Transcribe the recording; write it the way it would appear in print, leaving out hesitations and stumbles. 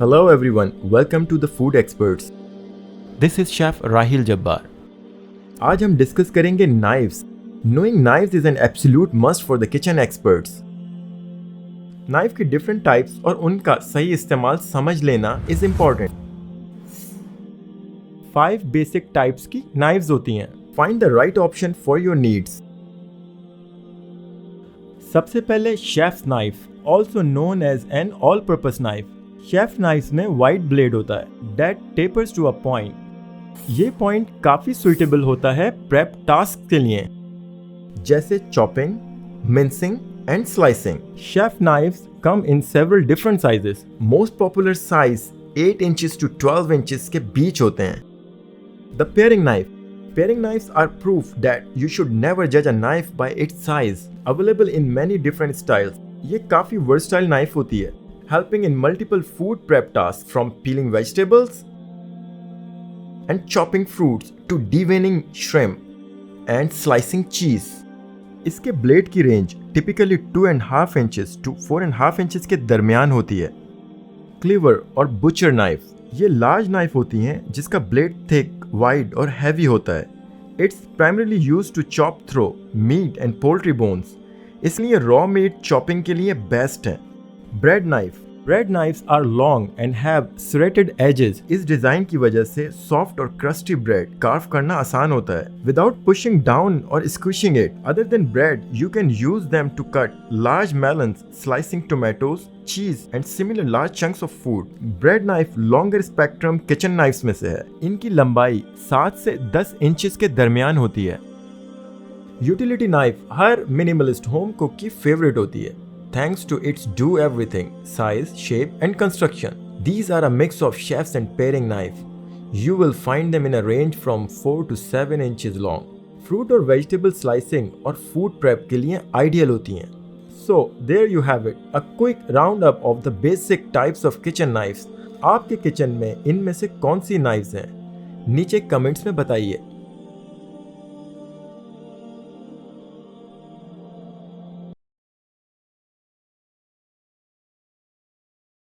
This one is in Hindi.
Hello everyone, welcome to the Food Experts. This is Chef Rahil Jabbar. आज हम डिस्कस करेंगे knifes. Knowing knives is an absolute must for the kitchen experts. Knife के डिफरेंट टाइप्स और उनका सही इस्तेमाल समझ लेना इज इम्पोर्टेंट. 5 बेसिक टाइप्स की नाइफ्स होती हैं. Find the right option for your needs. सबसे पहले chef's knife, also known as an all purpose knife. Chef knife में वाइड ब्लेड होता है that tapers to a point. ये पॉइंट काफी सुइटेबल होता है प्रेप टास्क के लिए, जैसे chopping, mincing and slicing. Chef knifes come in several different sizes. Most popular size 8 inches to 12 inches के बीच होते हैं. The paring knife. Pairing knives are proof that you should never judge a knife by its size. Available in many different styles. ये काफी versatile knife होती है, helping in multiple food prep tasks from peeling vegetables and chopping fruits to deveining shrimp and slicing cheese. इसके ब्लेड की range typically 2.5 inches to 4.5 inches के दरमियान होती है. क्लीवर और बुचर नाइफ. ये लार्ज नाइफ होती हैं जिसका ब्लेड थिक, वाइड और हैवी होता है. It's primarily used to chop through meat and poultry bones, इसलिए रॉ मीट चॉपिंग के लिए बेस्ट है. Bread knife. Bread knives are long and have serrated edges. इस डिजाइन की वजह से सॉफ्ट और क्रस्टी ब्रेड कार्व करना आसान होता है विदाउट पुशिंग डाउन और squishing it. Other than bread, you can use them to cut large melons, slicing tomatoes, cheese and similar large chunks of food. Bread knife longer spectrum kitchen knifes में से है. इनकी लंबाई 7 से 10 इंचेस के दरमियान होती है. यूटिलिटी नाइफ हर मिनिमलिस्ट होम कुक की फेवरेट होती है, thanks to its do everything size, shape and construction. These are a mix of chefs and paring knife. You will find them in a range from 4 to 7 inches long. Fruit और vegetable slicing और food prep के लिए ideal होती हैं. So there you have it, a quick roundup of the basic types of kitchen knives. आपके किचन में इनमें से कौन सी नाइफ्स हैं? नीचे कमेंट्स में बताइए.